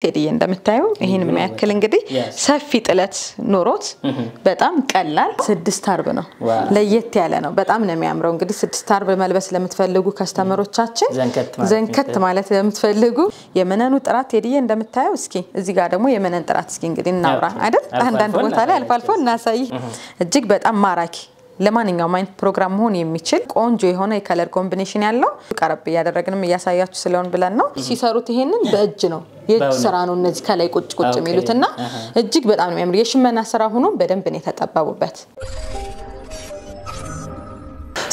ቴዲ እንደምታዩ ይሄን የሚያክል እንግዲህ ሰፊ ጥለት ኖሮት በጣም ቀላል 6 አርብ ነው ለየት ያለ ነው በጣም ነው የሚያምረው እንግዲህ 6 አርብ መልበስ ለምትፈልጉ ከስተመሮቻችን ዘንከት ማለት ለምትፈልጉ የመነኑ ጥራት ቴዲ እንደምታዩ እስኪ እዚህ ጋር ደግሞ የመነን ጥራት እስኪ እንግዲህ እናውራ አይደል አንዳንድ ቦታ ላይ አልፋልፎ እናሳይ እጅግ በጣም ማራኪ ለማንኛውም አይነት ፕሮግራም መሆን የሚችል ቆንጆ የሆነ የከለር ኮምቢኔሽን ያለው ቀረብ ያደረግንም ያሳያችሁ ስለሆነ ብለን ነው ሲሰሩት ይሄንን በእጅ ነው የስራ ነው እነዚህ ከላይ ቁጭ የሚሉትና እጅግ በጣም ነው የሚያምር የሽመና ስራ ሆኖ በደንብ ነው የተጠባቡበት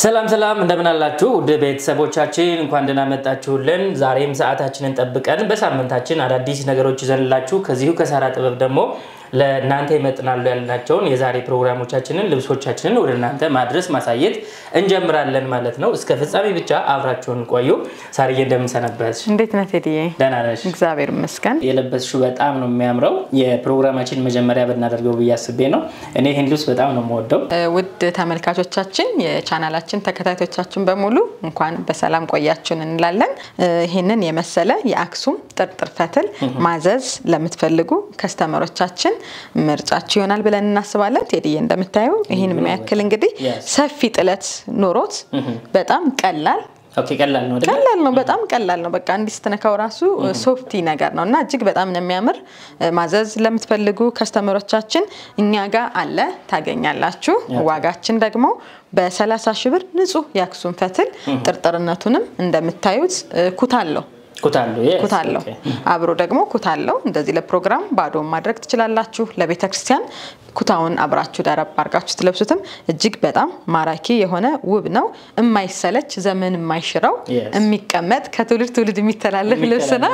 ሰላም እንደምን አላችሁ ውድ ቤተሰቦቻችን እንኳን ደህና መጣችሁልን ዛሬም ሰዓታችንን ጠብቀን በሳምንታችን አዳዲስ ነገሮች ይዘንላችሁ ከዚሁ ከሳራ ጥበብ ደግሞ ለናንተ ይመጥናሉ ያልናቸውን የዛሬ ፕሮግራሞቻችንን ልብሶቻችንን ወደ እናንተ ማድረስ ማሳየት እንጀምራለን ማለት ነው እስከ ፍጻሜ ብቻ አብራችሁን ቆዩ ሳርዬ እንደምንሰነበት እንዴት ነህ ቴዲዬ ደህና ነሽ እግዚአብሔር ይመስገን የለበስሽው በጣም ነው የሚያምረው የፕሮግራማችን መጀመሪያ በእናደርገው በያስቤ ነው እኔ ይሄን ልብስ በጣም ነው የምወደው ውድ ተመልካቾቻችን የቻናላችን ተከታታዮቻችን በሙሉ እንኳን በሰላም ቆያችሁን እንላለን ይሄንን የመሰለ የአክሱም ጥርጥር ፈትል ማዘዝ ለምትፈልጉ ከስተመሮቻችን ምርጫችሁ ይሆናል ብለን እናስባለን ቴዲ እንደምታዩ ይሄን የሚያክል እንግዲህ ሰፊ ጥለት ኖሮት በጣም ቀላል ኦኬ ቀላል ነው አይደል ቀላል ነው በጣም ቀላል ነው በቃ እንዲህ ስትነካው ራሱ ሶፍቲ ነገር ነውና እጅግ በጣም ነው የሚያምር ማዘዝ ለምትፈልጉ ከስተመሮቻችን እኛ ጋር አለ ታገኛላችሁ ዋጋችን ደግሞ በ30 ሺህ ብር ንጹህ ያክሱም ፈትል ጥርጥርነቱንም እንደምታዩት ኩታለው አብሮ ደግሞ ኩታለው እንደዚህ ለፕሮግራም ባዶ ማድረግ ትችላላችሁ ለቤተክርስቲያን ኩታውን አብራችሁ ዳራብ አርጋችሁ ትለብሱትም እጅግ በጣም ማራኪ የሆነ ውብ ነው የማይሰለች ዘመን የማይሽራው የሚቀመጥ ከትውልድ የሚተላለፍ ልብስና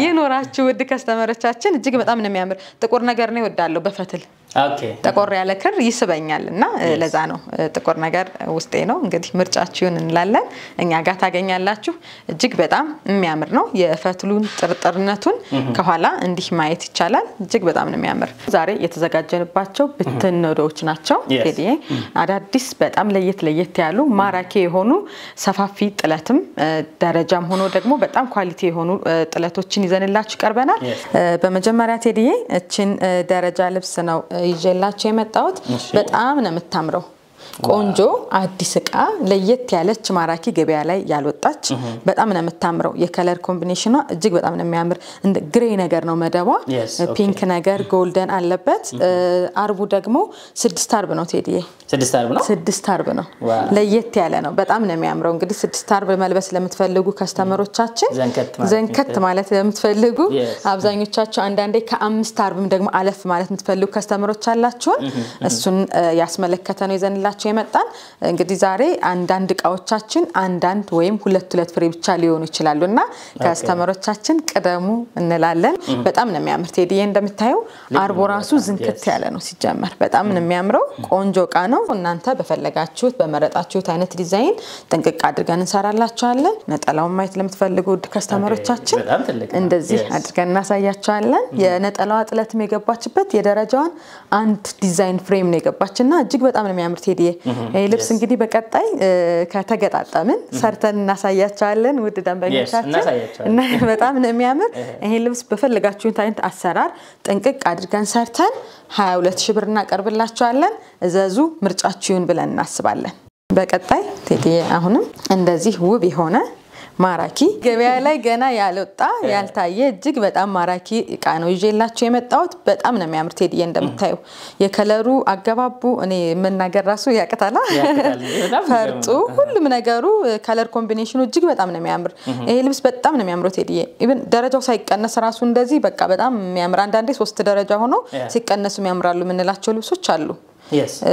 ይኖራችሁ ውድ ከስተመሮቻችን እጅግ በጣም ነው የሚያምር ጥቁር ነገር ነው ይወዳለው በፈትል ኦኬ ጥቁር ያለ ክር ይስበኛልና ለዛ ነው ጥቁር ነገር ውስጤ ነው እንግዲህ ምርጫችሁን እንላለን እኛ ጋር ታገኛላችሁ እጅግ በጣም የሚያምር ነው የፈትሉን ጥርጥርነቱን ከኋላ እንዲህ ማየት ይቻላል እጅግ በጣም ነው የሚያምር ዛሬ የተዘጋጀንባቸው ብትነዶች ናቸው ቴዲ አዳዲስ በጣም ለየት ያሉ ማራኪ የሆኑ ሰፋፊ ጥለትም ደረጃም ሆኖ ደግሞ በጣም ኳሊቲ የሆኑ ጥለቶችን ይዘንላችሁ ቀርበናል በመጀመሪያ ቴዲ እቺን ደረጃ ልብስ ነው ይዤላችሁ የመጣሁት በጣም ነው የምታምረው ቆንጆ አዲስ ዕቃ ለየት ያለች ማራኪ ገበያ ላይ ያልወጣች በጣም ነው የምታምረው የከለር ኮምቢኔሽኗ እጅግ በጣም ነው የሚያምር እንደ ግሬ ነገር ነው መደቧ ፒንክ ነገር ጎልደን አለበት አርቡ ደግሞ 6 አርብ ነው ቴዲዬ 6 አርብ ነው 6 አርብ ነው ለየት ያለ ነው በጣም ነው የሚያምረው እንግዲህ 6 አርብ መልበስ ለምትፈልጉ ከስተመሮቻችን ዘንከት ማለት ለምትፈልጉ አብዛኞቻችሁ አንዳንዴ ከ5 አርብም ደግሞ አለፍ ማለት የምትፈልጉ ከስተመሮች አላችሁ እሱን ያስመለከተ ነው ይዘንላችሁ የመጣን እንግዲህ ዛሬ አንዳንድ ቃዎቻችን አንዳንድ ወይም ሁለት ፍሬ ብቻ ሊሆኑ ይችላሉና ከስተመሮቻችን ቀደሙ እንላለን በጣም ነው የሚያምር ቴዲ እንደምታዩ አርቦ ራሱ ዝንከት ያለ ነው ሲጀመር በጣም ነው የሚያምረው ቆንጆ ቃ ነው እናንተ በፈለጋችሁት በመረጣችሁት አይነት ዲዛይን ጥንቅቅ አድርገን እንሰራላችኋለን ነጠላውን ማየት ለምትፈልጉ ከስተመሮቻችን እንደዚህ አድርገን እናሳያችኋለን የነጠላዋ ጥለትም የገባችበት የደረጃዋን አንድ ዲዛይን ፍሬም ነው የገባችና እጅግ በጣም ነው የሚያምር ቴዲ ልብስ እንግዲህ በቀጣይ ከተገጣጣምን ሰርተን እናሳያችኋለን ውድ ደንበኞቻችን እና በጣም ነው የሚያምር ይሄ ልብስ በፈለጋችሁት አይነት አሰራር ጥንቅቅ አድርገን ሰርተን 22 ሺህ ብር እናቀርብላችኋለን እዘዙ ምርጫችሁን ብለን እናስባለን በቀጣይ ቴዲ አሁንም እንደዚህ ውብ የሆነ ማራኪ ገበያ ላይ ገና ያልወጣ ያልታየ እጅግ በጣም ማራኪ ዕቃ ነው ይዤላችሁ የመጣሁት በጣም ነው የሚያምር ቴዲ እንደምታዩ የከለሩ አገባቡ እኔ መናገር ራሱ ያቀታላ ፈርጡ ሁሉም ነገሩ ከለር ኮምቢኔሽኑ እጅግ በጣም ነው የሚያምር ይሄ ልብስ በጣም ነው የሚያምረው ቴዲ ኢቭን ደረጃው ሳይቀነስ ራሱ እንደዚህ በቃ በጣም የሚያምር አንዳንዴ 3 ደረጃ ሆኖ ሲቀነሱ የሚያምራሉ ምንላቸው ልብሶች አሉ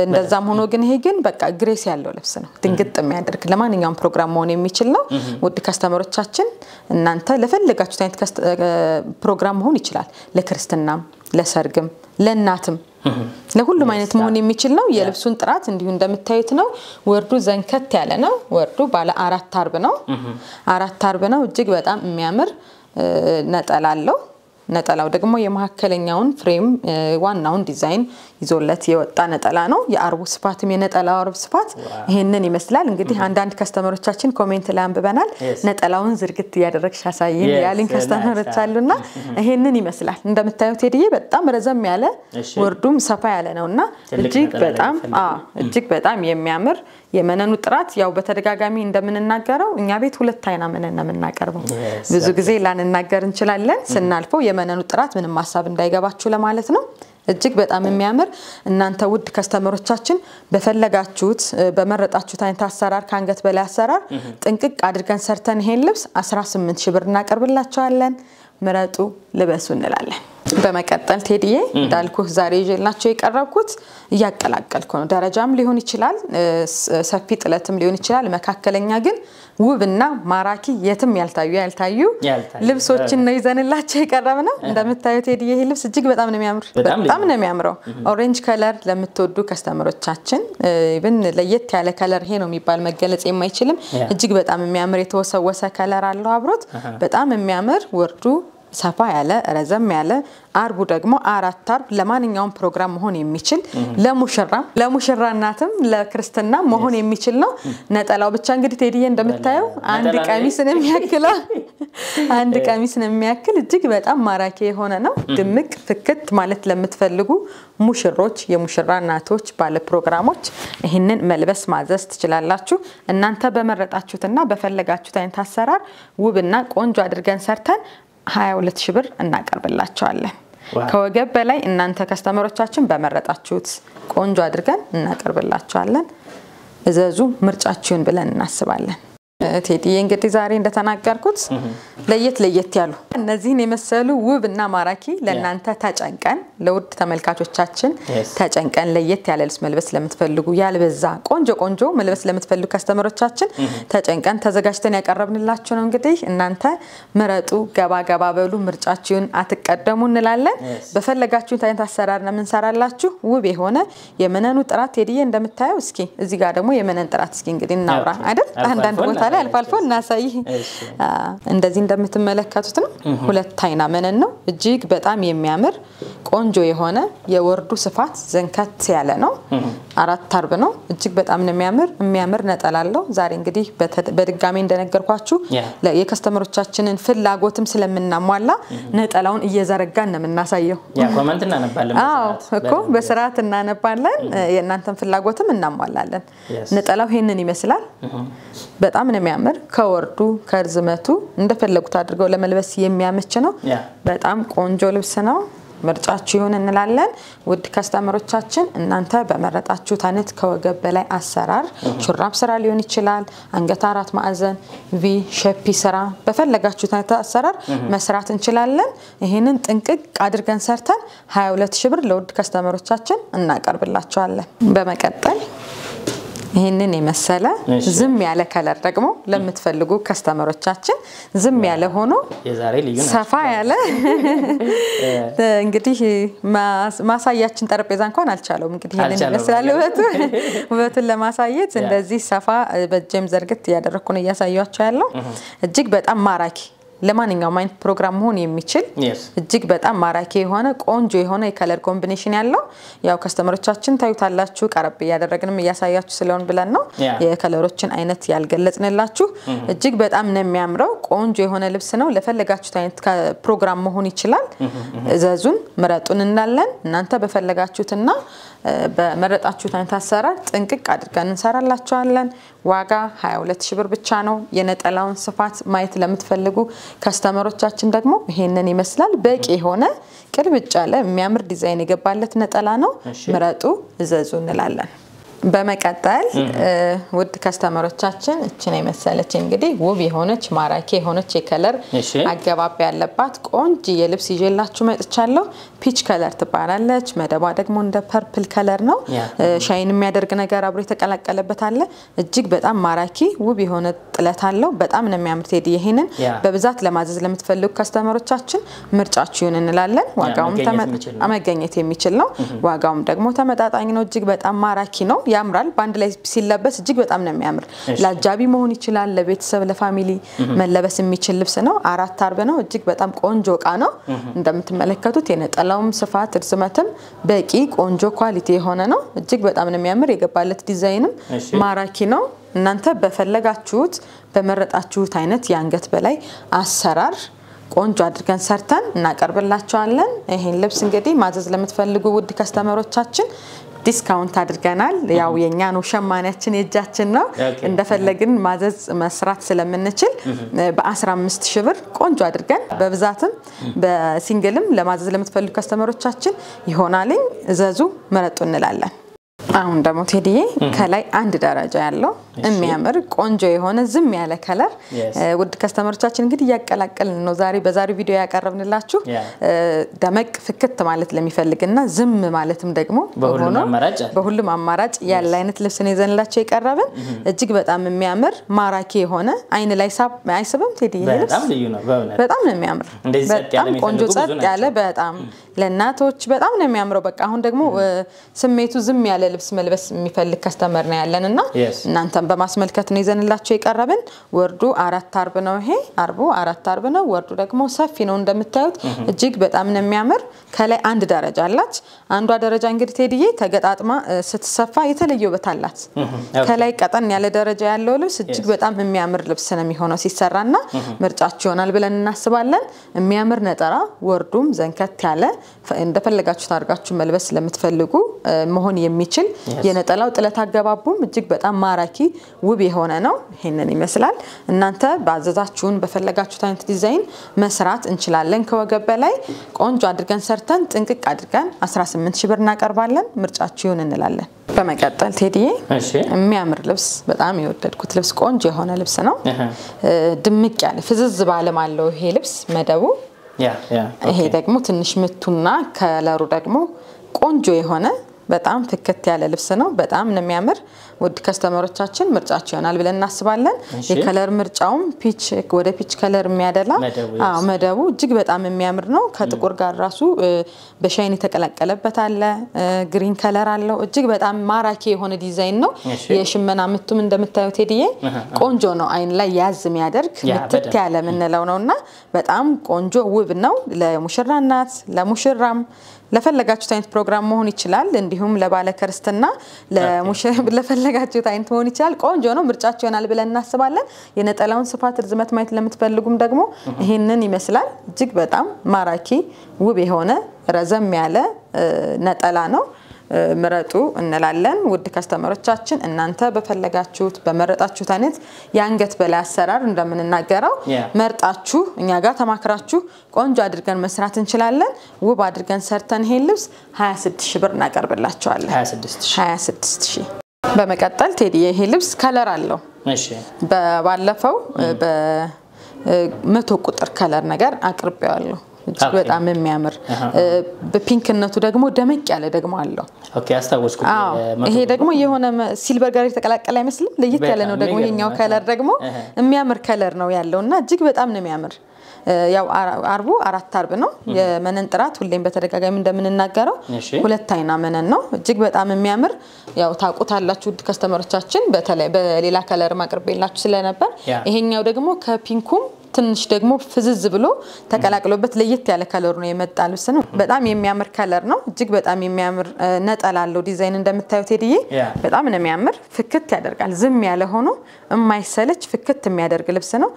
እንደዛም ሆኖ ግን ይሄ ግን በቃ ግሬስ ያለው ልብስ ነው ድንግጥ የሚያደርግ ለማንኛውም ፕሮግራም መሆን የሚችል ነው ውድ ከስተመሮቻችን እናንተ ለፈለጋችሁት አይነት ፕሮግራም መሆን ይችላል ለክርስትናም ለሰርግም ለእናትም ለሁሉም አይነት መሆን የሚችል ነው የልብሱን ጥራት እንዲሁ እንደምታዩት ነው ወርዱ ዘንከት ያለ ነው ወርዱ ባለ 4 አርብ ነው 4 አርብ ነው እጅግ በጣም የሚያምር ነጠላ አለው ነጠላው ደግሞ የመሐከለኛውን ፍሬም ዋናውን ዲዛይን ይዞለት የወጣ ነጠላ ነው የአርቡ ስፋትም የነጠላው አርብ ስፋት ይሄንን ይመስላል እንግዲህ አንዳንድ ከስተመሮቻችን ኮሜንት ላይ አንብበናል ነጠላውን ዝርግት ያደረግሽ አሳይን ያልን ከስተመሮች አሉና ይሄንን ይመስላል እንደምታዩት ሄዲዬ በጣም ረዘም ያለ ወርዱም ሰፋ ያለ ነውና እጅግ በጣም የሚያምር የመነኑ ጥራት ያው በተደጋጋሚ እንደምንናገረው እኛ ቤት ሁለት አይና መነን ነው የምናቀርበው ብዙ ጊዜ ላንናገር እንችላለን ስናልፈው የመነኑ ጥራት ምንም ማሳብ እንዳይገባችሁ ለማለት ነው እጅግ በጣም የሚያምር እናንተ ውድ ከስተመሮቻችን በፈለጋችሁት በመረጣችሁት አይነት አሰራር ካንገት በላይ አሰራር ጥንቅቅ አድርገን ሰርተን ይሄን ልብስ 18000 ብር እናቀርብላችኋለን ምረጡ ልበሱ እንላለን በመቀጠል ቴዲዬ እንዳልኩ ዛሬ ይዤላችሁ የቀረብኩት ያቀላቀልኩ ነው ደረጃም ሊሆን ይችላል ሰፊ ጥለትም ሊሆን ይችላል መካከለኛ ግን ውብና ማራኪ የትም ያልታዩ ልብሶችን ነው ይዘንላችሁ የቀረብነው እንደምታዩት ቴዲዬ ይሄ ልብስ እጅግ በጣም ነው የሚያምረው ኦሬንጅ ከለር ለምትወዱ ከስተመሮቻችን ኢቭን ለየት ያለ ከለር ይሄ ነው የሚባል መገለጽ የማይችልም እጅግ በጣም የሚያምር የተወሰወሰ ከለር አለው አብሮት በጣም የሚያምር ወርዱ ሰፋ ያለ ረዘም ያለ አርቡ ደግሞ አራት አርብ ለማንኛውም ፕሮግራም መሆን የሚችል ለሙሽራ እናትም ለክርስትና መሆን የሚችል ነው ነጠላው ብቻ እንግዲህ ቴዲዬ እንደምታየው አንድ ቀሚስን የሚያክል እጅግ በጣም ማራኪ የሆነ ነው ድምቅ ፍክት ማለት ለምትፈልጉ ሙሽሮች የሙሽራ እናቶች ባለ ፕሮግራሞች ይሄንን መልበስ ማዘዝ ትችላላችሁ እናንተ በመረጣችሁትና በፈለጋችሁት አይነት አሰራር ውብና ቆንጆ አድርገን ሰርተን 22000 ብር እናቀርብላችኋለን ከወገብ በላይ እናንተ ከስተመሮቻችን በመረጣችሁት ቆንጆ አድርገን እናቀርብላችኋለን እዘዙ ምርጫችሁን ብለን እናስባለን ቴዲዬ እንግዲህ ዛሬ እንደተናገርኩት ለየት ያሉ እነዚህን የመሰሉ ውብና ማራኪ ለናንተ ተጨንቀን ለውድ ተመልካቾቻችን ተጨንቀን ለየት ያለ ልብስ መልበስ ለምትፈልጉ ያልበዛ ቆንጆ መልበስ ለምትፈልጉ ከስተመሮቻችን ተጨንቀን ተዘጋጅተን ያቀርብንላችሁ ነው እንግዲህ እናንተ ምረጡ ገባ በሉ ምርጫችሁን አትቀደሙ እንላለን በፈለጋችሁት አይነት አሰራር ነው እንሰራላችሁ ውብ የሆነ የመነኑ ጥራት ቴዲዬ እንደምታየው እስኪ እዚህ ጋር ደግሞ የመነን ጥራት እስኪ እንግዲህ እናውራ አይደል አንዳንድ ቦታ ላይ አልፋልፎ እናሳይ እንደዚህ እንደምትመለከቱት ነው ሁለት አይና መነን ነው እጅግ በጣም የሚያምር ቆንጆ የሆነ የወርዱ ስፋት ዘንከት ያለ ነው አራት አርብ ነው እጅግ በጣም ነው የሚያምር ነጠላለው ዛሬ እንግዲህ በድጋሚ እንደነገርኳችሁ የከስተመሮቻችንን ፍላጎትም ስለምናሟላ ነጠላውን እየዘረጋን ነው እናሳየው ያ ኮሜንት እናነባለን በስርዓት እናነባለን የእናንተን ፍላጎትም እናሟላለን ነጠላው ይሄንን ይመስላል በጣም ነው የሚያምር ከወርዱ ከርዝመቱ እንደፈለጉት አድርገው ለመልበስ የሚያመች ነው በጣም ቆንጆ ልብስ ነው ምርጫችሁ ይሁን እንላለን ውድ ከስተመሮቻችን እናንተ በመረጣችሁት አይነት ከወገብ በላይ አሰራር ሹራብ ስራ ሊሆን ይችላል አንገት አራት ማዕዘን ቪ ሼፕ ስራ በፈለጋችሁት አይነት አሰራር መስራት እንችላለን ይሄንን ጥንቅቅ አድርገን ሰርተን 22000 ብር ለውድ ከስተመሮቻችን እናቀርብላችኋለን በመቀጠል ይሄንን የመሰለ ዝም ያለ ከለር ደግሞ ለምትፈልጉ ከስተመሮቻችን ዝም ያለ ሆኖ የዛሬ ልዩ ነው ሰፋ ያለ እንግዲህ ማሳያችን ጠረጴዛ እንኳን አልቻለውም እንግዲህ ይሄንን ይመስላል ውበቱን ለማሳየት እንደዚህ ሰፋ በጀም ዘርግት ያደረኩ ነው ያሳያችሁ ያለው እጅግ በጣም ማራኪ ለማንኛውም አይነት ፕሮግራም መሆን የሚችል እጅግ በጣም ማራኪ የሆነ ቆንጆ የሆነ የከለር ኮምቢኔሽን ያለው ያው ከስተመሮቻችን ታዩታላችሁ ቀረብ ያደረግንም ያሳያችሁ ስለሆነ ብለን ነው የከለሮችን አይነት ያልገለጽንላችሁ እጅግ በጣም ነው የሚያምረው ቆንጆ የሆነ ልብስ ነው ለፈለጋችሁት አይነት ፕሮግራም መሆን ይችላል እዘዙን ምረጡን እንላለን እናንተ በፈለጋችሁትና በመረጣችሁት አይነት አሰራር ጥንቅቅ አድርገን እንሰራላችኋለን ዋጋ 22000 ብር ብቻ ነው የነጠላውን ስፋት ማየት ለምትፈልጉ ከስተመሮቻችን ደግሞ ይሄንን ይመስላል በቂ ሆነ ቅልብጭ ያለ የሚያምር ዲዛይን የገባለት ነጠላ ነው ምረጡ እዘዙ እንላለን በመቀጠል ውድ ከስተመሮቻችን እቺን የመሰለች እንግዲህ ውብ የሆነች ማራኪ የሆነች የከለር አገባብ ያለባት ቆንጆ የልብስ ይዤላችሁ መጥቻለሁ ፒች ከለር ትባላለች መደባ ደግሞ እንደ ፐርፕል ከለር ነው ሻይን የሚያደርግ ነገር አብሮ የተቀላቀለበት አለ እጅግ በጣም ማራኪ ውብ የሆነ ጥለት አለው በጣም ነው የሚያምር ቴዲ ይሄንን በብዛት ለማዘዝ ለምትፈልጉ ከስተመሮቻችን ምርጫችሁን እንላለን ዋጋውም ተመጣጣኝ የሚችል ነው ዋጋውም ደግሞ ተመጣጣኝ ነው እጅግ በጣም ማራኪ ነው ያምራል ባንድ ላይ ሲለበስ እጅግ በጣም ነው የሚያምር ለአጃቢ መሆን ይችላል ለቤተሰብ ለፋሚሊ መለበስ የሚችል ልብስ ነው 4 አርብ ነው እጅግ በጣም ቆንጆ ዕቃ ነው እንደምትመለከቱት የነጠላውም ስፋት ርዝመትም በቂ ቆንጆ ኳሊቲ የሆነ ነው እጅግ በጣም ነው የሚያምር የገባለት ዲዛይንም ማራኪ ነው እናንተ በፈለጋችሁት በመረጣችሁት አይነት ያንገት በላይ አሰራር ቆንጆ አድርገን ሰርተን እናቀርብላችኋለን ይሄን ልብስ እንግዲህ ማዘዝ ለምትፈልጉ ውድ ከስተመሮቻችን ዲስካውንት አድርገናል ያው የኛ ነው ሸማኔያችን የጃችን ነው እንደፈለግን ማዘዝ መስራት ስለምንችል በ15000 ብር ቆንጆ አድርገን በብዛትም በሲንግልም ለማዘዝ ለምትፈልጉ ከስተመሮቻችን ይሆናልኝ እዘዙ መረጡ እንላለን አሁን ደግሞ ቴዲዬ ከላይ አንድ ደረጃ ያለው የሚያምር ቆንጆ የሆነ ዝም ያለ ከለር ውድ ከስተመሮቻችን እንግዲህ ያቀላቀልን ነው ዛሬ በዛሬው ቪዲዮ ያቀርብንላችሁ ደመቅ ፍክት ማለት ለሚፈልግና ዝም ማለትም ደግሞ በሁሉም አማራጭ ያለ አይነት ልብስ ነው ይዘንላችሁ የቀረብን እጅግ በጣም የሚያምር ማራኪ የሆነ አይን ላይ አይስብም ቴዲዬ በጣም ነው የሚያምር በጣም ቆንጆ ጸጥ ያለ በጣም ለናቶች በጣም ነው የሚያምረው በቃ አሁን ደግሞ ስሜቱ ዝም ያለ ልብስ መልበስ የሚፈልግ ከስተመር ነው ያለንና እናንተም በማስመልከት ነው ይዘንላችሁ የቀረብን ወርዱ 4 አርብ ነው ይሄ አርቡ 4 አርብ ነው ወርዱ ደግሞ ሰፊ ነው እንደምታዩት እጅግ በጣም ነው የሚያምር ከላይ አንድ ደረጃ አላት አንዷ ደረጃ እንግዲህ ቴዲዬ ተገጣጥማ ስትሰፋ የተለየ ውበት አላት ከላይ ቀጠን ያለ ደረጃ ያለው ልብስ እጅግ በጣም የሚያምር ልብስ ነው የሚሆነው ሲሰራና ምርጫችሁ ይሆናል ብለን እናስባለን የሚያምር ነጠራ ወርዱም ዘንከት ያለ እንደፈለጋችሁ ታርጋችሁ መልበስ ለምትፈልጉ መሆን የሚችል የነጠላው ጥለት አገባቡም እጅግ በጣም ማራኪ ውብ የሆነ ነው ይሄንን ይመስላል እናንተ ባዘዛችሁን በፈለጋችሁት አይነት ዲዛይን መስራት እንችላለን ከወገብ በላይ ቆንጆ አድርገን ሰርተን ጥንቅቅ አድርገን 18000 ብር እናቀርባለን ምርጫችሁን እንላለን በመቀጠል ቴዲዬ የሚያምር ልብስ በጣም የወደድኩት ልብስ ቆንጆ የሆነ ልብስ ነው ድምቅ ያለ ፍዝዝ ባለም አለው ይሄ ልብስ መደቡ ይሄ ደግሞ ትንሽ ምቱና ከለሩ ደግሞ ቆንጆ የሆነ በጣም ፍክት ያለ ልብስ ነው በጣም ነው የሚያምር ውድ ከስተመሮቻችን ምርጫችሁ ይሆናል ብለን እናስባለን የከለር ምርጫውም ፒች ወደ ፒች ከለር የሚያደላ መደቡ እጅግ በጣም የሚያምር ነው ከጥቁር ጋር ራሱ በሻይን የተቀላቀለበት አለ ግሪን ከለር አለው እጅግ በጣም ማራኪ የሆነ ዲዛይን ነው የሽመና ምቱም እንደምታዩት ቴዲዬ ቆንጆ ነው አይን ላይ ያዝ የሚያደርግ ምትት ያለ ምንለው ነውና በጣም ቆንጆ ውብ ነው ለሙሽራናት ለሙሽራም ለፈለጋችሁት አይነት ፕሮግራም መሆን ይችላል እንዲሁም ለባለ ክርስትና ለፈለጋችሁት አይነት መሆን ይችላል ቆንጆ ነው ምርጫችሁ ይሆናል ብለን እናስባለን የነጠላውን ስፋት ርዝመት ማየት ለምትፈልጉም ደግሞ ይሄንን ይመስላል እጅግ በጣም ማራኪ ውብ የሆነ ረዘም ያለ ነጠላ ነው ምረጡ እንላለን ውድ ከስተመሮቻችን እናንተ በፈለጋችሁት በመረጣችሁት አይነት ያንገት በላይ አሰራር እንደምንናገረው መርጣችሁ እኛ ጋር ተማክራችሁ ቆንጆ አድርገን መስራት እንችላለን ውብ አድርገን ሰርተን ይሄን ልብስ 26000 ብር እናቀርብላችኋለን 26000 በመቀጠል ቴዲ ይሄ ልብስ ከለር አለው እሺ ባለፈው በ100 ቁጥር ከለር ነገር አቅርቤዋለሁ እጅግ በጣም የሚያምር በፒንክነቱ ደግሞ ደመቅ ያለ ደግሞ አለው ኦኬ አስተዋወስኩት ይሄ ደግሞ የሆነ ሲልቨር ጋር የተቀላቀለ አይመስልም ለየት ያለ ነው ደግሞ ይሄኛው ከለር ደግሞ የሚያምር ከለር ነው ያለውና እጅግ በጣም ነው የሚያምር ያው አርቡ 4 አርብ ነው የመነን ጥራት ሁሌም በተደጋጋሚ እንደምንናገረው ሁለት አይና መነን ነው እጅግ በጣም የሚያምር ያው ታቁታላችሁ ከስተመሮቻችን በተለይ በሌላ ከለር ማቅርቤላችሁ ስለነበር ይሄኛው ደግሞ ከፒንኩም ትንሽ ደግሞ ፍዝዝ ብሎ ተቀላቅሎበት ለየት ያለ ከለር ነው የመጣልስ ነው በጣም የሚያምር ከለር ነው እጅግ በጣም የሚያምር ነጠላለው ዲዛይን እንደምታዩት ሄድዬ በጣም ነው የሚያምር ፍክት ያደርጋል ዝም ያለ ሆኖ የማይሰለች ፍክት የሚያደርግ ልብስ ነው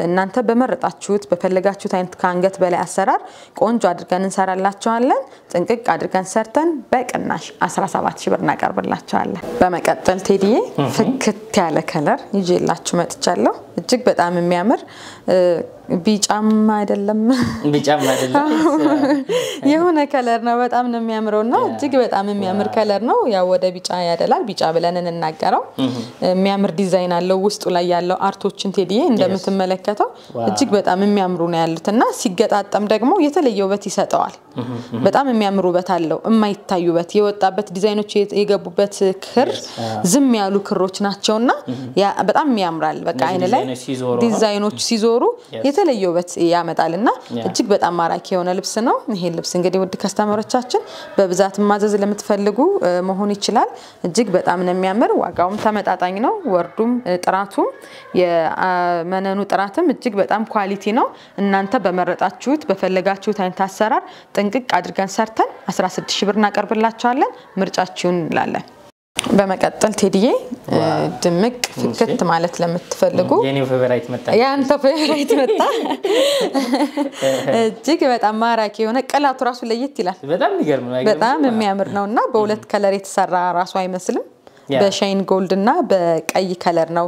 እናንተ በመረጣችሁት በፈለጋችሁት አይነት ካንገት በላይ አሰራር ቆንጆ አድርገን እንሰራላችኋለን ጥንቅቅ አድርገን ሰርተን በቅናሽ 17000 ብር እናቀርብላችኋለን በመቀጠል ቴዲዬ ፍክት ያለ ከለር ይዤላችሁ መጥቻለሁ እጅግ በጣም የሚያምር ቢጫም አይደለም የሆነ ከለር ነው በጣም ነው የሚያምረውና እጅግ በጣም የሚያምር ከለር ነው ያው ወደ ቢጫ ያደላል ቢጫ ብለን እንናገረው የሚያምር ዲዛይን አለው ውስጡ ላይ ያለው አርቶችን ቴዲዬ እንደምትመለከተው እጅግ በጣም የሚያምሩ ነው ያሉትና ሲገጣጣም ደግሞ የተለየ ውበት ይሰጣዋል በጣም የሚያምሩ ውበት አለው የማይታዩበት የወጣበት ዲዛይኖች የገቡበት ክር ዝም ያሉ ክሮች ናቸውና በጣም ያምራል በቃ አይነ ላይ ዲዛይኖች ሲዞሩ የተለየ ውበት ያመጣልና እጅግ በጣም ማራኪ የሆነ ልብስ ነው ይሄ ልብስ እንግዲህ ውድ ከስተመሮቻችን በብዛት ማዘዝ ለምትፈልጉ መሆን ይችላል እጅግ በጣም ነው የሚያምር ዋጋውም ተመጣጣኝ ነው ወርዱም ጥራቱም የመነኑ ጥራትም እጅግ በጣም ኳሊቲ ነው እናንተ በመረጣችሁት በፈለጋችሁት አይነት አሰራር ጥንቅቅ አድርገን ሰርተን 16000 ብር እናቀርብላችኋለን ምርጫችሁን እንላለን በመቀጠል ቴዲዬ ድምቅ ፍክት ማለት ለምትፈልጉ የኔ ፌቨራይት መጣ ያንተ ፌቨራይት መጣ እጅግ በጣም ማራኪ የሆነ ቀላቱ ራሱ ለየት ይላል በጣም ይገርም ነው በጣም የሚያምር ነውና በሁለት ከለር የተሰራ ራሱ አይመስልም በሻይን ጎልድ እና በቀይ ከለር ነው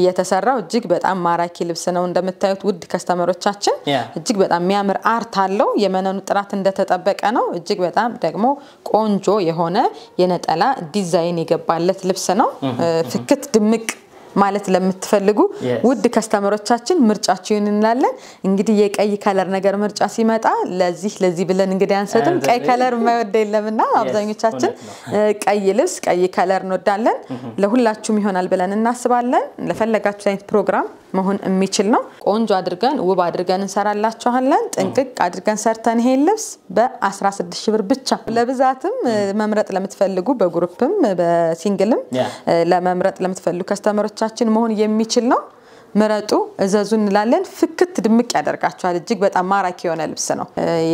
የተሰራው እጅግ በጣም ማራኪ ልብስ ነው እንደምታዩት ውድ ከስተመሮቻችን እጅግ በጣም የሚያምር አርት አለው የመነኑ ጥራት እንደተጠበቀ ነው እጅግ በጣም ደግሞ ቆንጆ የሆነ የነጠላ ዲዛይን የገባለት ልብስ ነው ፍክት ድምቅ ማለት ለምትፈልጉ ውድ ከስተመሮቻችን ምርጫችሁን እንላለን እንግዲህ የቀይ ከለር ነገር ምርጫ ሲመጣ ለዚህ ብለን እንግዲህ አንሰጥም ቀይ ከለር የማይወድ የለምና አብዛኞቻችን ቀይ ልብስ ቀይ ከለር እንወዳለን ለሁላችሁም ይሆናል ብለን እናስባለን ለፈለጋችሁ አይነት ፕሮግራም መሆን የሚችል ነው ቆንጆ አድርገን ውብ አድርገን እንሰራላችኋለን ጥንቅቅ አድርገን ሰርተን ይሄን ልብስ በ16000 ብር ብቻ ለብዛትም መምረጥ ለምትፈልጉ በግሩፕም በሲንግልም ለመምረጥ ለምትፈልጉ ከስተመሮቻችን መሆን የሚችል ነው ምረጡ እዘዙ እንላለን ፍክት ድምቅ ያደርጋችኋል እጅግ በጣም ማራኪ የሆነ ልብስ ነው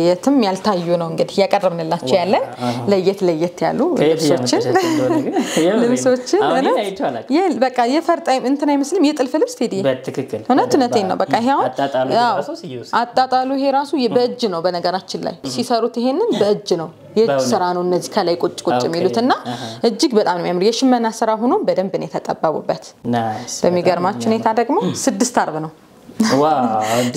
የትም ያልታዩ ነው እንግዲህ ያቀርብንላችሁ ያለን ለየት ያሉ ልብሶችን በቃ የፈርጣይም እንትና አይመስልም የጥልፍ ልብስ ቴዲ በትክክል እውነቴን ነው በቃ ይሄው አጣጣሉ ይሄ ራሱ በእጅ ነው በነገራችን ላይ ሲሰሩት ይሄንን በእጅ ነው የእጅ ስራ ነው እነዚህ ከላይ ቁጭ የሚሉትና እጅግ በጣም ነው የሚያምር የሽመና ስራ ሆኖ በደንብ ነው የተጠባቡበት በሚገርማችሁ ሁኔታ ደግሞ 6 አርብ ነው ዋው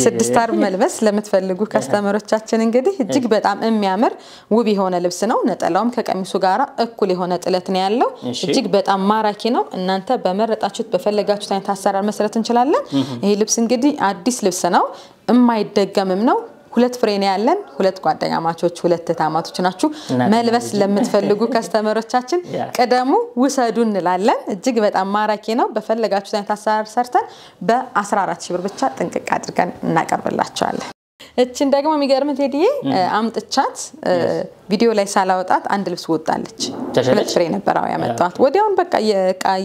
6 አርብ መልበስ ለምትፈልጉ ከስተመሮቻችን እንግዲህ እጅግ በጣም የሚያምር ውብ የሆነ ልብስ ነው ነጠላውም ከቀሚሱ ጋራ እኩል የሆነ ጥለት ነው ያለው እጅግ በጣም ማራኪ ነው እናንተ በመረጣችሁት በፈለጋችሁት አይነት አሰራር መስራት እንችላለን ይሄ ልብስ እንግዲህ አዲስ ልብስ ነው የማይደገምም ነው ሁለት ፍሬ ነው ያለን ሁለት ጓደኛ ማቾች ሁለት ታማቶች ናችሁ መልበስ ለምትፈልጉ ከስተመሮቻችን ቀደሙ ውሰዱ እንላለን እጅግ በጣም ማራኪ ነው በፈለጋችሁት አይነት አሰራር ሰርተን በ14000 ብር ብቻ ጥንቅቅ አድርገን እናቀርብላችኋለን እቺን ደግሞ የሚገርም ቴዲዬ አምጥቻት ቪዲዮ ላይ ሳላወጣት አንድ ልብስ ወጣለች ሁለት ፍሬ ነበርው ያመጣት ወዲያውን በቃ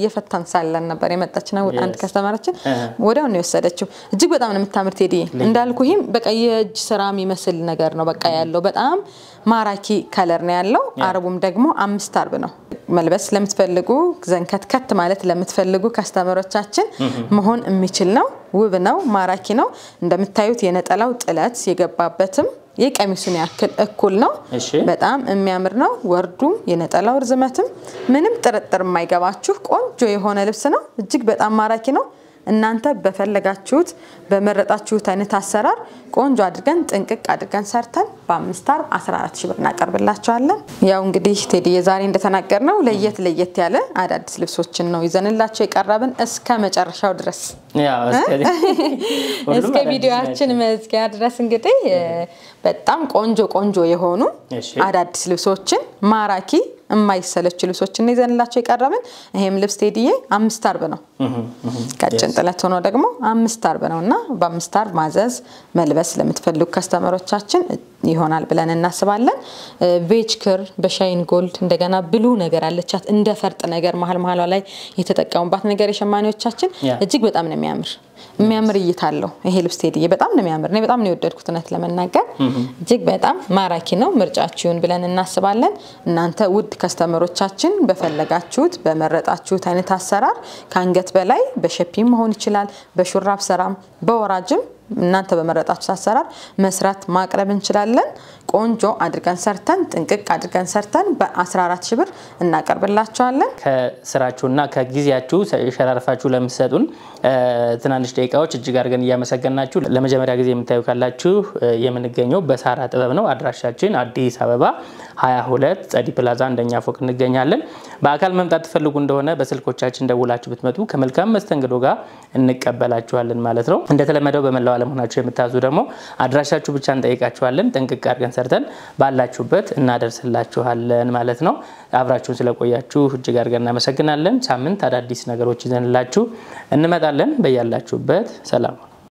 የፈታን ሳለን ነበር የመጣች ነው አንድ ከስተመራችን ወዲያውን ነው የወሰደችው እጅግ በጣም ነው የምታምር ቴዲዬ እንዳልኩህም በቃ የእጅ ስራ የሚመስል ነገር ነው በቃ ያለው በጣም ማራኪ ከለር ነው ያለው አርቡም ደግሞ 5 አርብ ነው መልበስ ለምትፈልጉ ዘንከት ማለት ለምትፈልጉ ከስተመሮቻችን መሆን የሚችል ነው ውብ ነው ማራኪ ነው እንደምታዩት የነጠላው ጥለት የገባበትም የቀሚሱን ያክል እኩል ነው በጣም የሚያምር ነው ወርዱም የነጠላው ርዝመትም ምንም ጥርጥር የማይገባችሁ ቆንጆ የሆነ ልብስ ነው እጅግ በጣም ማራኪ ነው እናንተ በፈለጋችሁት በመረጣችሁት አይነት አሰራር ቆንጆ አድርገን ጥንቅቅ አድርገን ሰርተን በ5 አርብ 14000 ብር እናቀርብላችኋለን ያው እንግዲህ ቴዲ የዛሬ እንደተናገርነው ለየት ያለ አዳዲስ ልብሶችን ነው ይዘንላችሁ የቀረብን እስከ መጨረሻው ድረስ ያው እስከ ቪዲዮአችን መዝጊያ ድረስ እንግዲህ በጣም ቆንጆ የሆኑ አዳዲስ ልብሶችን ማራኪ የማይሰለች ልብሶችን ይዘንላችሁ የቀረብን ይሄም ልብስ ቴዲዬ 5 አርብ ነው ቀጭን ጥለት ሆኖ ደግሞ 5 አርብ ነውና በ5 አርብ ማዘዝ መልበስ ለምትፈልጉ ከስተመሮቻችን ይሆናል ብለን እናስባለን ቬጅ ክር በሻይን ጎልድ እንደገና ብሉ ነገር አለቻት እንደ ፈርጥ ነገር መሃል ላይ የተጠቀሙባት ነገር የሸማኔዎቻችን እጅግ በጣም ነው የሚያምር እይታለው ይሄ ልብስ ቴዲዬ በጣም ነው የሚያምር ነው በጣም ነው የወደድኩት ነት ለመናገር እጅግ በጣም ማራኪ ነው ምርጫችሁን ብለን እናስባለን እናንተ ውድ ከስተመሮቻችን በፈለጋችሁት በመረጣችሁት አይነት አሰራር ካንገት በላይ በሸፒም መሆን ይችላል በሹራብ ሰራም በወራጅም እናንተ በመረጣችሁት አሰራር መስራት ማቅረብ እንችላለን ቆንጆ አድርገን ሰርተን ጥንቅቅ አድርገን ሰርተን በ14000 ብር እናቀርብላችኋለን ከስራችሁና ከጊዜያችሁ ሸራርፋችሁ ለምትሰጡን ትናንሽ ደቂቃዎች እጅግ አድርገን ያመሰግናችሁ ለመጀመሪያ ጊዜ የምታዩ ካላችሁ የምንገኘው በሳራ ጥበብ ነው አድራሻችን አዲስ አበባ 22 ጸዲ ፕላዛ አንደኛ ፎቅ እንገኛለን በአካል መምጣት ትፈልጉ እንደሆነ በስልኮቻችን ደውላችሁ ብትመጡ ከመልካም መስተንግዶ ጋር እንቀበላችኋለን ማለት ነው እንደተለመደው በመላው ዓለም ሆናችሁ የምታዙ ደግሞ አድራሻችሁ ብቻ እንጠይቃችኋለን ጥንቅቅ አድርገን ሰርተን ባላችሁበት እናደርስላችኋለን ማለት ነው አብራችሁን ስለቆያችሁ እጅግ አድርገን እናመሰግናለን ሳምንት አዳዲስ ነገሮች ይዘንላችሁ እንመጣለን በያላችሁበት ሰላም